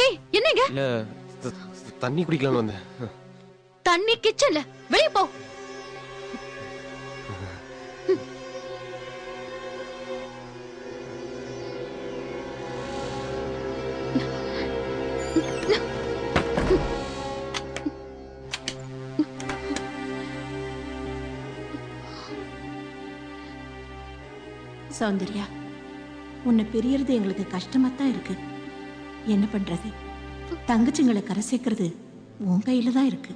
ஏய் என்னங்க? இல்ல தண்ணி குடிக்கலாம்னு வந்தேன். தண்ணி கிச்சன்ல, வெளிய போ. சௌந்தர்யா, உன்னை பிரியறது எங்களுக்கு கஷ்டமா தான் இருக்கு. என்ன பண்றது? தங்கச்சிங்களை கரை சேர்க்கறது உன் கையில தான் இருக்கு.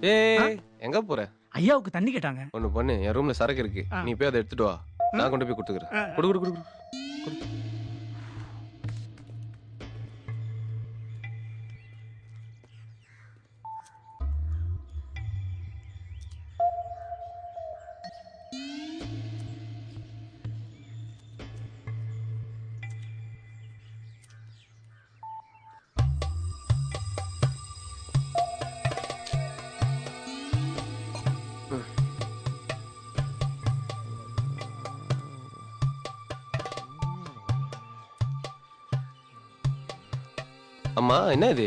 ஏய் எங்க போற? ஐயாவுக்கு தண்ணி கேட்டாங்க. ஒண்ணு பண்ணு, என் ரூம்ல சரக்கு இருக்கு, நீ போய் அதை எடுத்துட்டு வா. நான் கொண்டு போய் கொடுத்துக்கிறேன். குடு குடு குடு குடு. அம்மா என்ன இது?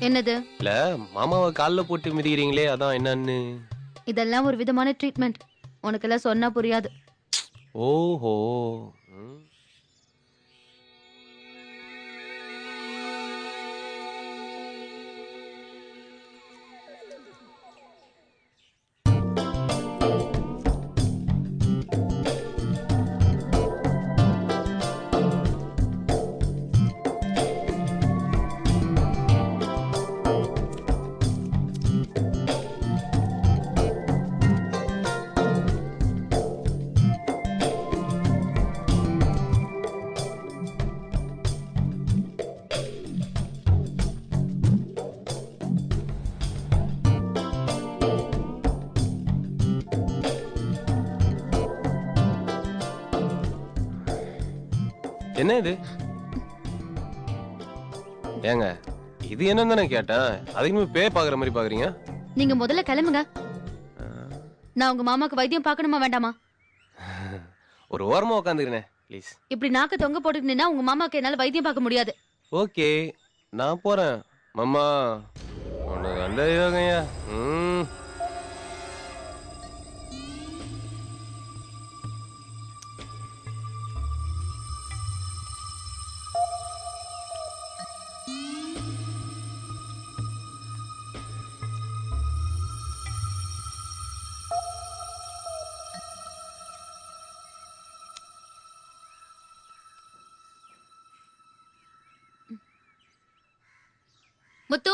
என்னது? இல்ல மாமாவை கால்ல போட்டு மிதிக்கிறீங்களே, அதான் என்னன்னு. இதெல்லாம் ஒரு விதமான ட்ரீட்மெண்ட். உனக்கெல்லாம் சொன்னா புரியாது. ஓஹோ. என்ன இது? ஏங்க இது என்னன்னு தானே கேட்டேன், அதுக்குமே பேய் பாக்குற மாதிரி பாக்குறீங்க. நீங்க முதல்ல கிளம்புங்க. நான் உங்க மாமாக்கு வைத்தியம் பார்க்கணுமா வேண்டாமா? ஒரு ஓரமா உட்காந்துக்கிறேன் ப்ளீஸ். இப்படி நாக்க தொங்க போட்டுட்டு நின்னா உங்க மாமாக்கு என்னால வைத்தியம் பார்க்க முடியாது. ஓகே நான் போறேன். மாமா உனக்கு அந்த யோகையா. முத்து,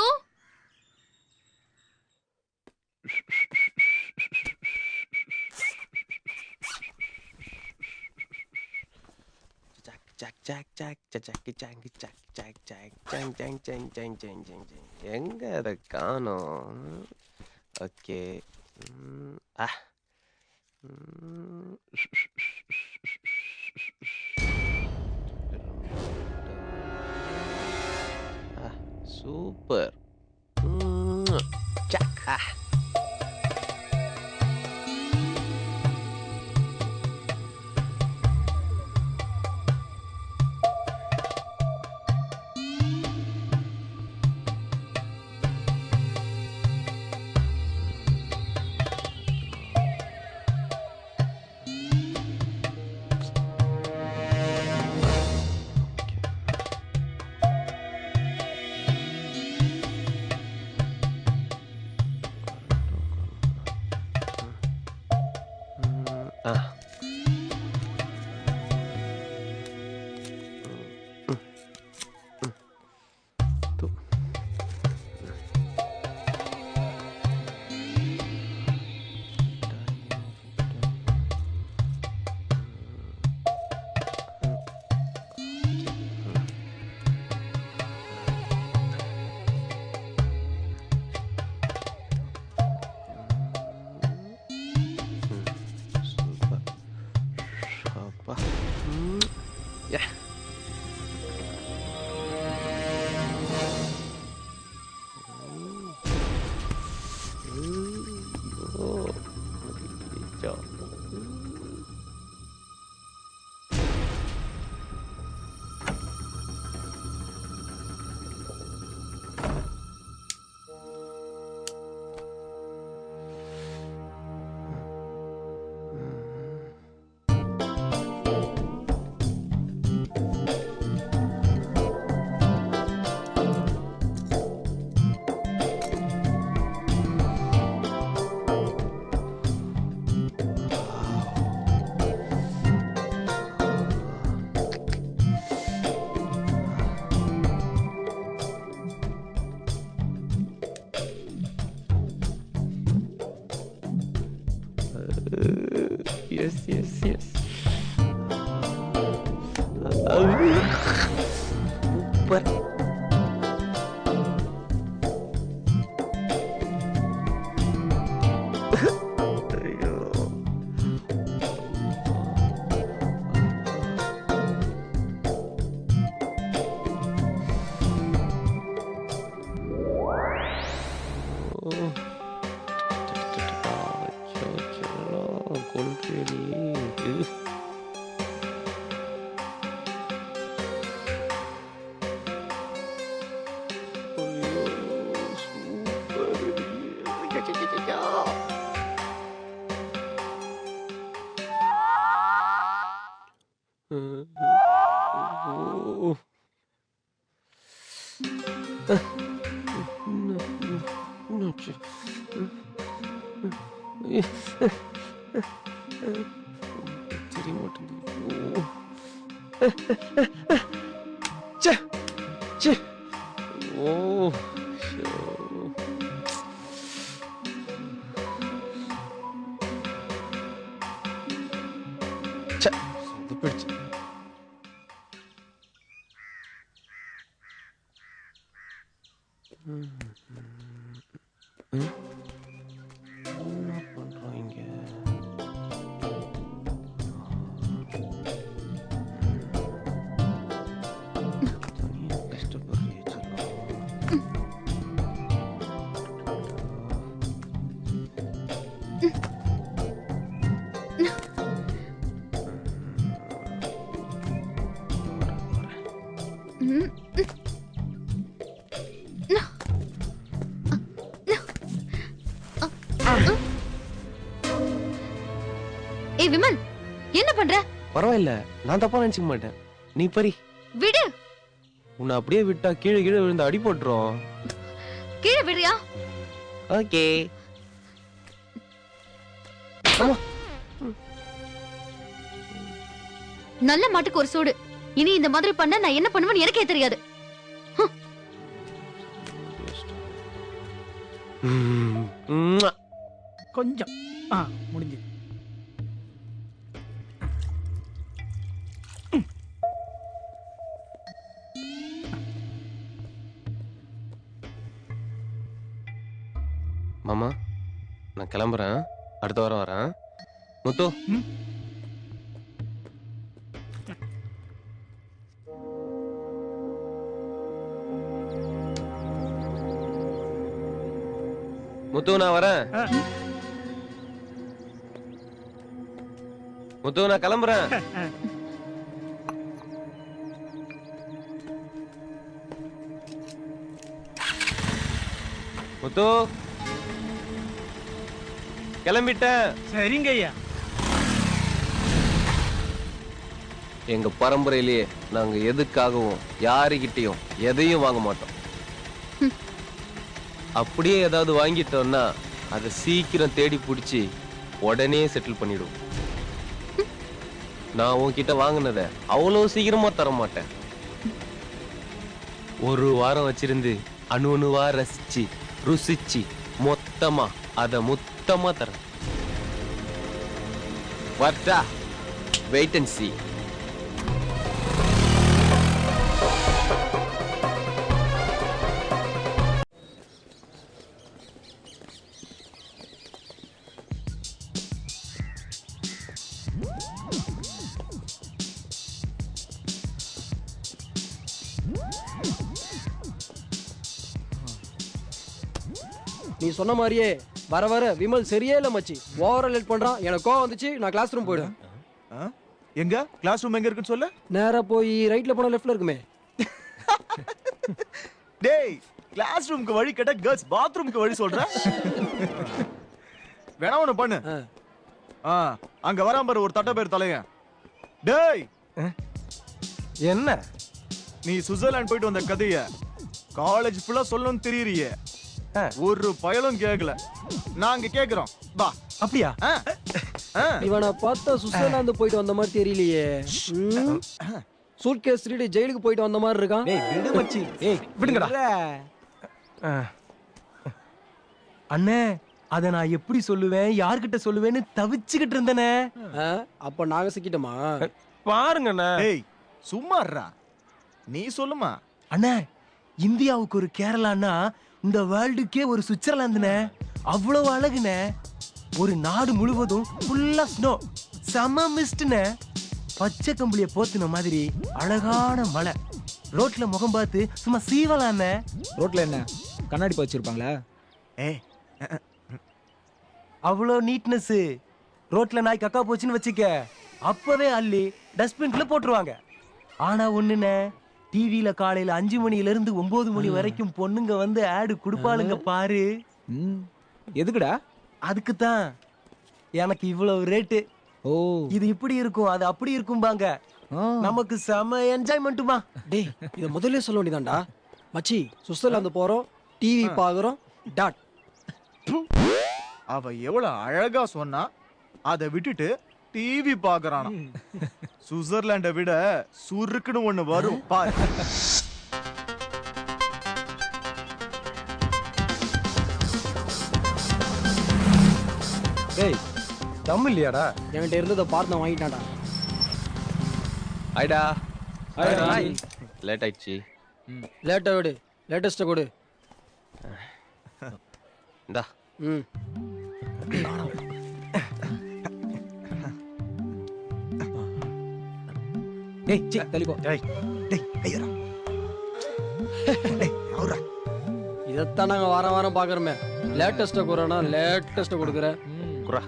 எங்க அதை காணோம்? Okay super. Yes yes yes super. ஐயோ கொள்கேடி தெரிய மாட்டேங்குது. ச்சே ச்சே ஓ ச்சே சொதப்பிடுச்சு. என்ன பண்றோம் இங்க? தனியா கஷ்டப்படுறியே செல்லம். ஏய் விமல், என்ன பண்ற? பரவாயில்ல, நான் தப்பா நினைச்சுக்க மாட்டேன். நீ பரி விடு. உன்னை அப்படியே விட்டா கீழே கீழே விழுந்து அடி போட்டுரும். கீழே விடுறியா? ஓகே. நல்ல மாட்டுக்கு ஒரு சூடு. இனி இந்த மாதிரி பண்ண நான் என்ன பண்ணுவேன்னு எனக்கே தெரியாது. கொஞ்சம் முடிஞ்சு. மாமா நான் கிளம்புறேன், அடுத்த வாரம் வரேன். முத்து முத்து நான் வரேன். முத்து நான் கிளம்புறேன். முத்து கிளம்பிட்டேன். சரிங்க ஐயா. எங்க பரம்பரையிலேயே நாங்க எதுக்காகவும் யாருகிட்டையும் எதையும் வாங்க மாட்டோம். அப்படியே ஏதாவது வாங்கிட்டோம்னா அதை சீக்கிரம் தேடி பிடிச்சி உடனே செட்டில் பண்ணிடுவோம். நான் உன்கிட்ட வாங்கினத அவ்வளவு சீக்கிரமா தர மாட்டேன். ஒரு வாரம் வச்சிருந்து அணு அணுவா ரசிச்சு ருசிச்சு மொத்தமா அத மொத்தமா தரேன். வரட்டா? Wait and see. நீ சொன்ன மாதிரியே வர வர விமல் சரியே இல்ல மச்சி. ஓவரா லேட் பண்றான். எனக்கு கோவம் வந்துச்சு, நான் கிளாஸ் ரூம் போயிடுவேன். எங்க கிளாஸ் ரூம் எங்க இருக்குன்னு சொல்லு. நேரா போய் ரைட்ல போனா லெஃப்ட்ல இருக்குமே. டேய், கிளாஸ் ரூமுக்கு வழி கேட்டா கேர்ள்ஸ் பாத்ரூமுக்கு வழி சொல்ற. வேணா ஒண்ணு பண்ணு. அங்க வராம பாரு ஒரு தட்ட பேர் தலைய. டேய் என்ன நீ சுவிட்சர்லாந்து போயிட்டு வந்த கதைய காலேஜ் ஃபுல்லா சொல்லணும்னு தெரியறியே. ஒரு பயலும் கேட்கல, நாங்க கேக்குறோம். வா. அப்படியா? இவனை பார்த்தா சுவிட்சர்லாந்து போயிட்டு வந்த மாதிரி தெரியலையே. சூட்கேஸ் திருடி ஜெயிலுக்கு போயிட்டு வந்த மாதிரி இருக்கான். டேய் விடு மச்சி. ஏய் விடுங்கடா. அண்ணே அத நான் எப்படி சொல்லுவேன் யார்கிட்ட சொல்லுவேன்னு தவிச்சுக்கிட்டு இருந்தேனே. அப்ப நாங்க சிக்கிட்டோமா? பாருங்கண்ணே. ஏய் சும்மாறா, நீ சொல்லுமா. அண்ணே, இந்தியாவுக்கு ஒரு கேரளான்னா இந்த வேர்ல்டுக்கே ஒரு சுவிட்சர்லாந்துனே. அவ்வளவு அழகுனே. ஒரு நாடு முழுவதும் ஃபுல்லா ஸ்னோ, செம மிஸ்ட்னே. பச்சை கம்பளிய போத்துன மாதிரி அழகான மலை. ரோட்ல முகம் பார்த்து சும்மா சீவலாமே. ரோட்ல என்ன கண்ணாடி வச்சிருப்பாங்களா? ஏய் அவ்வளோ நீட்னஸ். ரோட்ல நாய் கக்கா போச்சுன்னு வச்சுக்க, அப்பவே அள்ளி டஸ்ட்பின்ல போட்டுருவாங்க. ஆனா ஒண்ணுனே, டிவில காலையில 5 மணில இருந்து 9 மணி வரைக்கும் பொண்ணுங்க வந்து ஆடு குடுப்பாளுங்க பாரு. எதுக்குடா? அதுக்கு தான் எனக்கு இவ்வளவு ரேட்டு. ஓ, இது இப்படி இருக்கும் அது அப்படி இருக்கும்பாங்க. நமக்கு செம என்ஜாய்மெண்ட்டுமா. டேய் இத முதல்ல சொல்ல வேண்டியதான்டா. மச்சி சுவிட்சர்லாந்து போறோம், டிவி பாக்குறோம், டாட். அவ எவ்வளவு அழகா சொன்னா, அதை விட்டுட்டு டிவி பாக்குறானா. சுவிட்சர்லாண்டை விட சுருக்குன்னு ஒண்ணு வரும் பாரு. டேய் தம் இல்லையாடா? என்கிட்ட இருந்ததை பார்த்து நான் வாங்கிட்டான்டா. ஐடா ஹாய். லேட் ஆயிடுச்சு. லேட்டா விடு, லேட்டஸ்ட கொடு. இந்தா. ம் டேய் சீ தள்ளி போ. டேய் டேய் ஐயரா. டேய் அவரா. இதைத்தான் நாங்க வாரம் வாரம் பாக்குறோமே. லேட்டஸ்ட கொடுறனா லேட்டஸ்ட கொடுக்குற. குரா.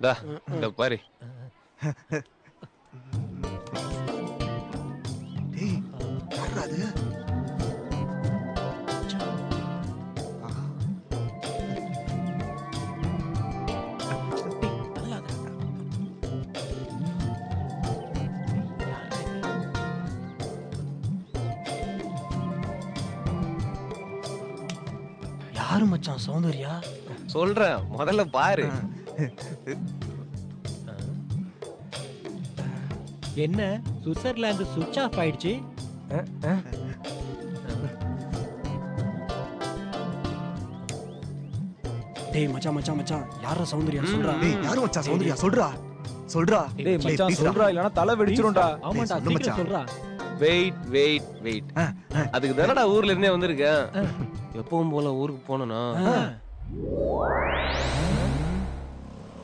டா இந்த பாரு. டேய் யாரா அது? யாரு மச்சான் சௌந்தர்யா? சொல்றேன் முதல்ல பாரு. என்ன சுவிட்சர்லாந்து சுவிட்ச் ஆஃப் ஆயிடுச்சு? டேய் மச்சான் மச்சான் மச்சான் யாரா சௌந்தர்யா சொல்றா? டேய் யாரு மச்சான் சௌந்தர்யா? சொல்றா சொல்றா. டேய் மச்சான் சொல்றா, இல்லனா தலை வெடிச்சிரும்டா. ஆமாடா, சொல்லு சீக்கிரம் மச்சான். சொல்றா. Wait wait wait. அதுக்கு தானடா ஊர்ல இருந்தே வந்திருக்கேன். எப்பவும் போல ஊருக்கு போனா